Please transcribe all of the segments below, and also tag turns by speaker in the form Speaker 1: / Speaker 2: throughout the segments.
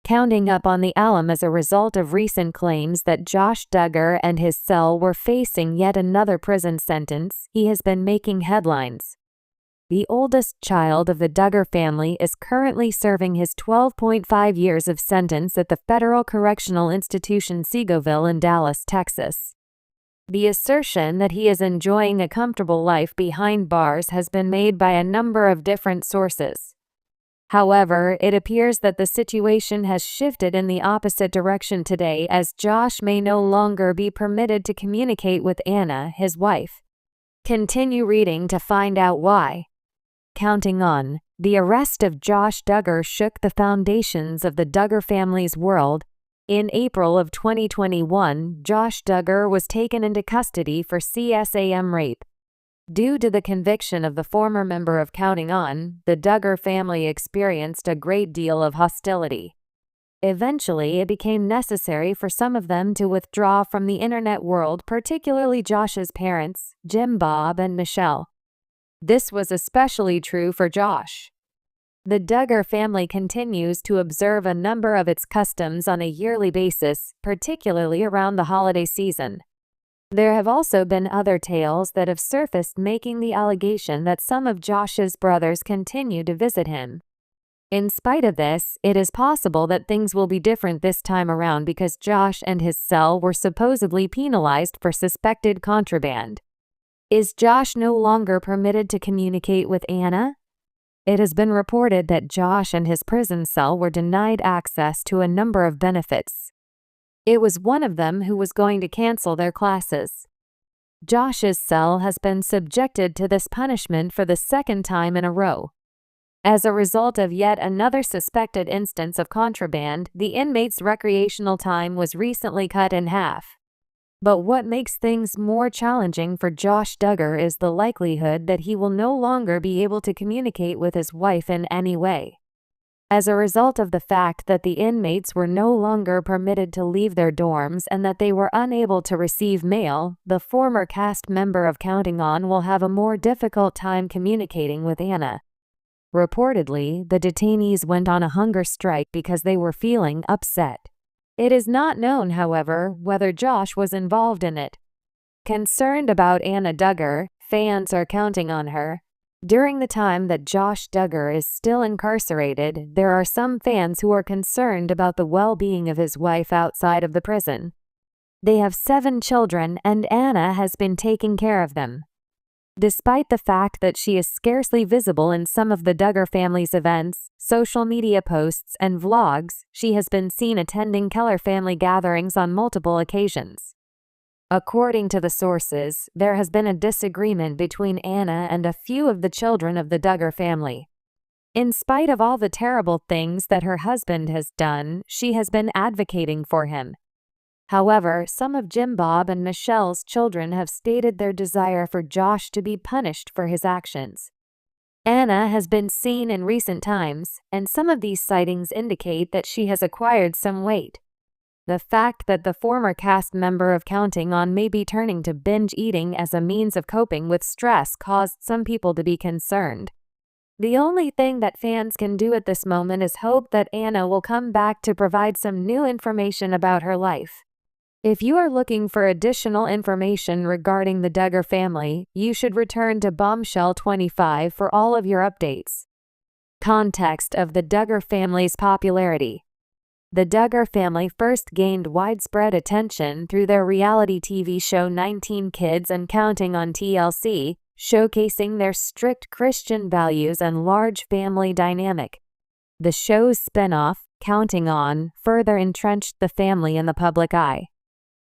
Speaker 1: counting up on the alum as a result of recent claims that Josh Duggar and his cell were facing yet another prison sentence. He has been making headlines. The oldest child of the Duggar family is currently serving his 12.5 years of sentence at the Federal Correctional Institution Seagoville in Dallas, Texas. The assertion that he is enjoying a comfortable life behind bars has been made by a number of different sources. However, it appears that the situation has shifted in the opposite direction today, as Josh may no longer be permitted to communicate with Anna, his wife. Continue reading to find out why. Counting on. The arrest of Josh Duggar shook the foundations of the Duggar family's world. In April of 2021, Josh Duggar was taken into custody for CSAM rape. Due to the conviction of the former member of Counting On, the Duggar family experienced a great deal of hostility. Eventually, it became necessary for some of them to withdraw from the internet world, particularly Josh's parents, Jim Bob and Michelle. This was especially true for Josh. The Duggar family continues to observe a number of its customs on a yearly basis, particularly around the holiday season. There have also been other tales that have surfaced, making the allegation that some of Josh's brothers continue to visit him. In spite of this, it is possible that things will be different this time around because Josh and his cell were supposedly penalized for suspected contraband. Is Josh no longer permitted to communicate with Anna? It has been reported that Josh and his prison cell were denied access to a number of benefits. It was one of them who was going to cancel their classes. Josh's cell has been subjected to this punishment for the second time in a row. As a result of yet another suspected instance of contraband, the inmate's recreational time was recently cut in half. But what makes things more challenging for Josh Duggar is the likelihood that he will no longer be able to communicate with his wife in any way. As a result of the fact that the inmates were no longer permitted to leave their dorms and that they were unable to receive mail, the former cast member of Counting On will have a more difficult time communicating with Anna. Reportedly, the detainees went on a hunger strike because they were feeling upset. It is not known, however, whether Josh was involved in it. Concerned about Anna Duggar, fans are counting on her. During the time that Josh Duggar is still incarcerated, there are some fans who are concerned about the well-being of his wife outside of the prison. They have 7 children, and Anna has been taking care of them. Despite the fact that she is scarcely visible in some of the Duggar family's events, social media posts, and vlogs, she has been seen attending Keller family gatherings on multiple occasions. According to the sources, there has been a disagreement between Anna and a few of the children of the Duggar family. In spite of all the terrible things that her husband has done, she has been advocating for him. However, some of Jim Bob and Michelle's children have stated their desire for Josh to be punished for his actions. Anna has been seen in recent times, and some of these sightings indicate that she has acquired some weight. The fact that the former cast member of Counting On may be turning to binge eating as a means of coping with stress caused some people to be concerned. The only thing that fans can do at this moment is hope that Anna will come back to provide some new information about her life. If you are looking for additional information regarding the Duggar family, you should return to Bombshell 25 for all of your updates. Context of the Duggar family's popularity. The Duggar family first gained widespread attention through their reality TV show 19 Kids and Counting on TLC, showcasing their strict Christian values and large family dynamic. The show's spin-off, Counting On, further entrenched the family in the public eye.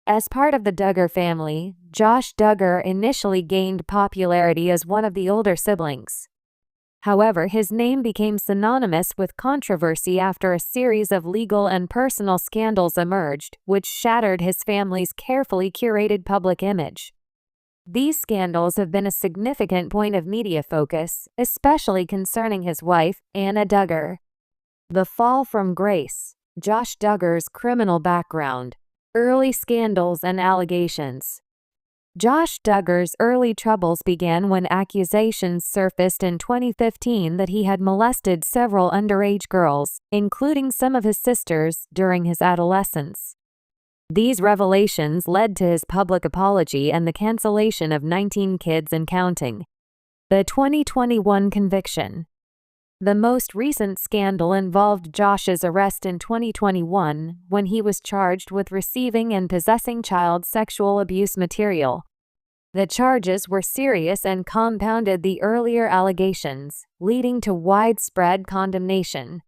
Speaker 1: As part of the Duggar family, Josh Duggar initially gained popularity as one of the older siblings. However, his name became synonymous with controversy after a series of legal and personal scandals emerged, which shattered his family's carefully curated public image. These scandals have been a significant point of media focus, especially concerning his wife, Anna Duggar. The fall from grace. Josh Duggar's criminal background. Early scandals and allegations. Josh Duggar's early troubles began when accusations surfaced in 2015 that he had molested several underage girls, including some of his sisters, during his adolescence. These revelations led to his public apology and the cancellation of 19 Kids and Counting. The 2021 conviction. The most recent scandal involved Josh's arrest in 2021 when he was charged with receiving and possessing child sexual abuse material. The charges were serious and compounded the earlier allegations, leading to widespread condemnation.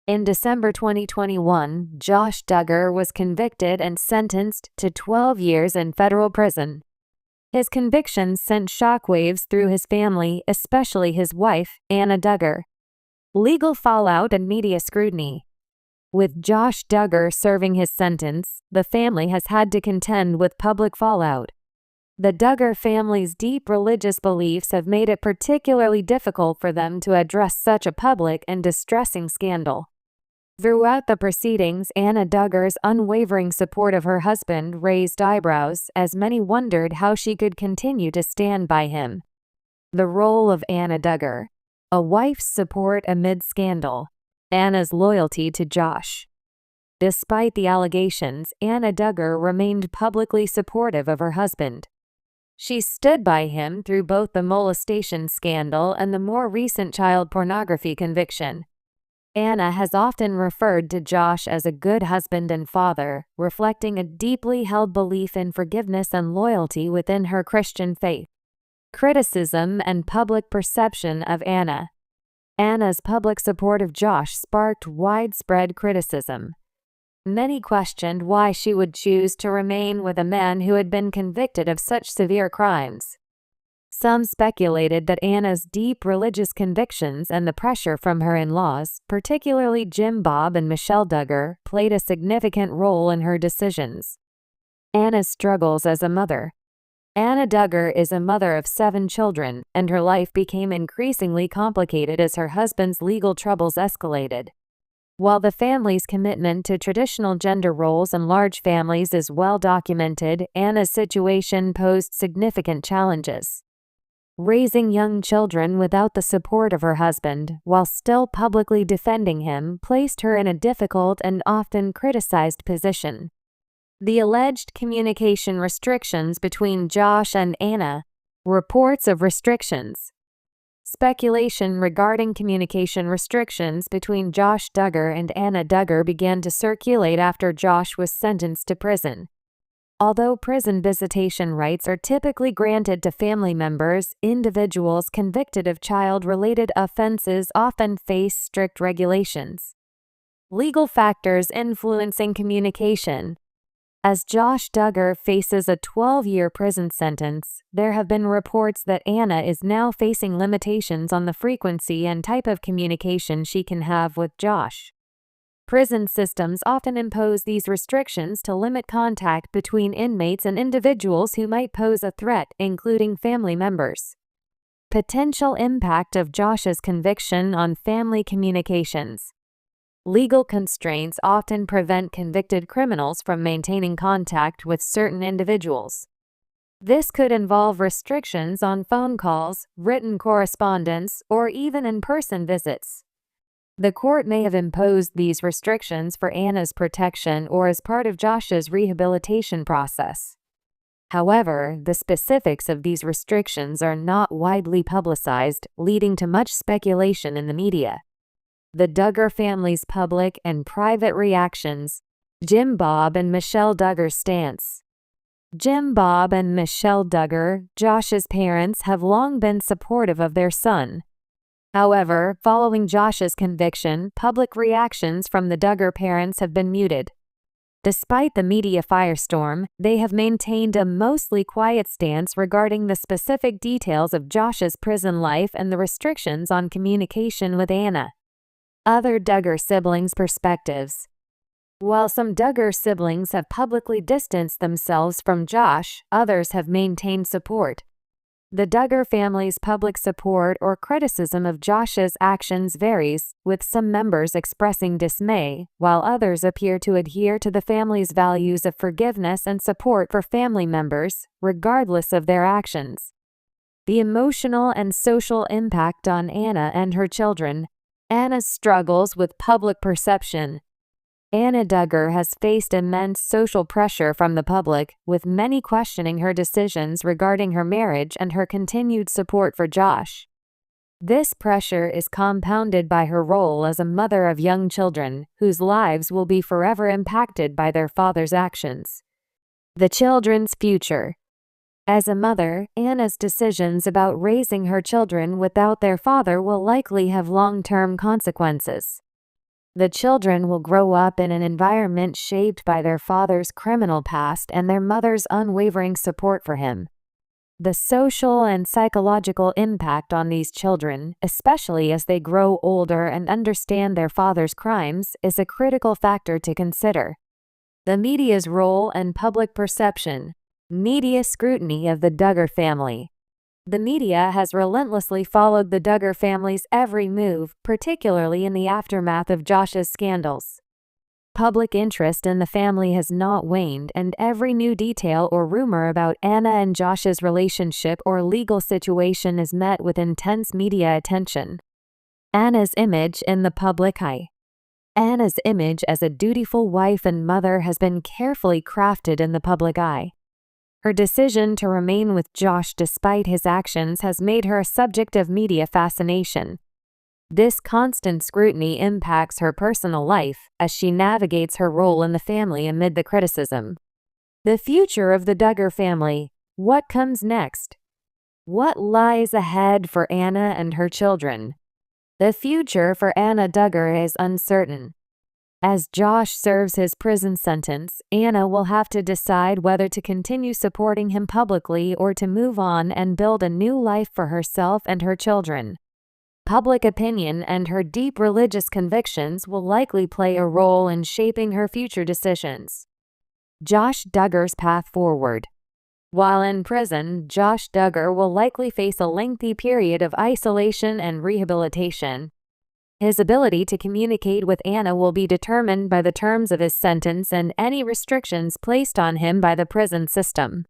Speaker 1: In December 2021, Josh Duggar was convicted and sentenced to 12 years in federal prison. His convictions sent shockwaves through his family, especially his wife, Anna Duggar. Legal fallout and media scrutiny. With Josh Duggar serving his sentence, the family has had to contend with public fallout. The Duggar family's deep religious beliefs have made it particularly difficult for them to address such a public and distressing scandal. Throughout the proceedings, Anna Duggar's unwavering support of her husband raised eyebrows, as many wondered how she could continue to stand by him. The role of Anna Duggar. A wife's support amid scandal. Anna's loyalty to Josh. Despite the allegations, Anna Duggar remained publicly supportive of her husband. She stood by him through both the molestation scandal and the more recent child pornography conviction. Anna has often referred to Josh as a good husband and father, reflecting a deeply held belief in forgiveness and loyalty within her Christian faith. Criticism and public perception of Anna. Anna's public support of Josh sparked widespread criticism. Many questioned why she would choose to remain with a man who had been convicted of such severe crimes. Some speculated that Anna's deep religious convictions and the pressure from her in-laws, particularly Jim Bob and Michelle Duggar, played a significant role in her decisions. Anna's struggles as a mother. Anna Duggar is a mother of 7 children, and her life became increasingly complicated as her husband's legal troubles escalated. While the family's commitment to traditional gender roles in large families is well documented, Anna's situation posed significant challenges. Raising young children without the support of her husband, while still publicly defending him, placed her in a difficult and often criticized position. The alleged communication restrictions between Josh and Anna. Reports of restrictions. Speculation regarding communication restrictions between Josh Duggar and Anna Duggar began to circulate after Josh was sentenced to prison. Although prison visitation rights are typically granted to family members, individuals convicted of child-related offenses often face strict regulations. Legal factors influencing communication. As Josh Duggar faces a 12-year prison sentence, there have been reports that Anna is now facing limitations on the frequency and type of communication she can have with Josh. Prison systems often impose these restrictions to limit contact between inmates and individuals who might pose a threat, including family members. Potential impact of Josh's conviction on family communications. Legal constraints often prevent convicted criminals from maintaining contact with certain individuals. This could involve restrictions on phone calls, written correspondence, or even in-person visits. The court may have imposed these restrictions for Anna's protection or as part of Josh's rehabilitation process. However, the specifics of these restrictions are not widely publicized, leading to much speculation in the media. The Duggar family's public and private reactions. Jim Bob and Michelle Duggar's stance. Jim Bob and Michelle Duggar, Josh's parents, have long been supportive of their son. However, following Josh's conviction, public reactions from the Duggar parents have been muted. Despite the media firestorm, they have maintained a mostly quiet stance regarding the specific details of Josh's prison life and the restrictions on communication with Anna. Other Duggar siblings' perspectives. While some Duggar siblings have publicly distanced themselves from Josh, others have maintained support. The Duggar family's public support or criticism of Josh's actions varies, with some members expressing dismay, while others appear to adhere to the family's values of forgiveness and support for family members, regardless of their actions. The emotional and social impact on Anna and her children. Anna's struggles with public perception. Anna Duggar has faced immense social pressure from the public, with many questioning her decisions regarding her marriage and her continued support for Josh. This pressure is compounded by her role as a mother of young children, whose lives will be forever impacted by their father's actions. The children's future. As a mother, Anna's decisions about raising her children without their father will likely have long-term consequences. The children will grow up in an environment shaped by their father's criminal past and their mother's unwavering support for him. The social and psychological impact on these children, especially as they grow older and understand their father's crimes, is a critical factor to consider. The media's role and public perception. Media scrutiny of the Duggar family. The media has relentlessly followed the Duggar family's every move, particularly in the aftermath of Josh's scandals. Public interest in the family has not waned, and every new detail or rumor about Anna and Josh's relationship or legal situation is met with intense media attention. Anna's image in the public eye. Anna's image as a dutiful wife and mother has been carefully crafted in the public eye. Her decision to remain with Josh despite his actions has made her a subject of media fascination. This constant scrutiny impacts her personal life as she navigates her role in the family amid the criticism. The future of the Duggar family. What comes next? What lies ahead for Anna and her children? The future for Anna Duggar is uncertain. As Josh serves his prison sentence, Anna will have to decide whether to continue supporting him publicly or to move on and build a new life for herself and her children. Public opinion and her deep religious convictions will likely play a role in shaping her future decisions. Josh Duggar's path forward. While in prison, Josh Duggar will likely face a lengthy period of isolation and rehabilitation. His ability to communicate with Anna will be determined by the terms of his sentence and any restrictions placed on him by the prison system.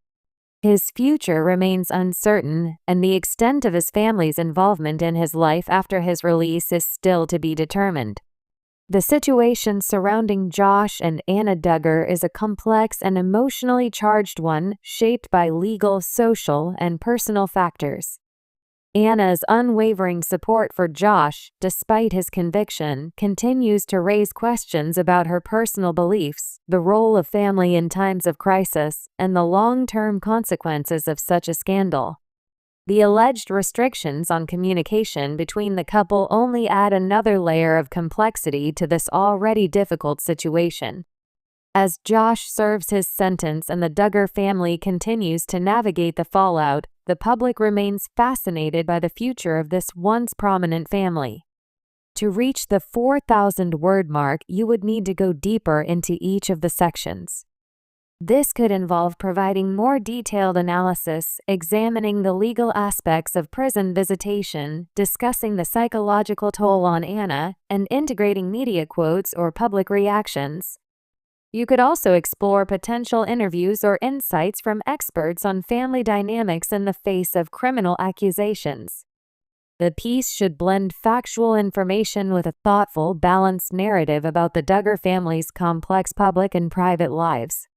Speaker 1: His future remains uncertain, and the extent of his family's involvement in his life after his release is still to be determined. The situation surrounding Josh and Anna Duggar is a complex and emotionally charged one, shaped by legal, social, and personal factors. Anna's unwavering support for Josh, despite his conviction, continues to raise questions about her personal beliefs, the role of family in times of crisis, and the long-term consequences of such a scandal. The alleged restrictions on communication between the couple only add another layer of complexity to this already difficult situation. As Josh serves his sentence and the Duggar family continues to navigate the fallout, the public remains fascinated by the future of this once prominent family. To reach the 4,000-word mark, you would need to go deeper into each of the sections. This could involve providing more detailed analysis, examining the legal aspects of prison visitation, discussing the psychological toll on Anna, and integrating media quotes or public reactions. You could also explore potential interviews or insights from experts on family dynamics in the face of criminal accusations. The piece should blend factual information with a thoughtful, balanced narrative about the Duggar family's complex public and private lives.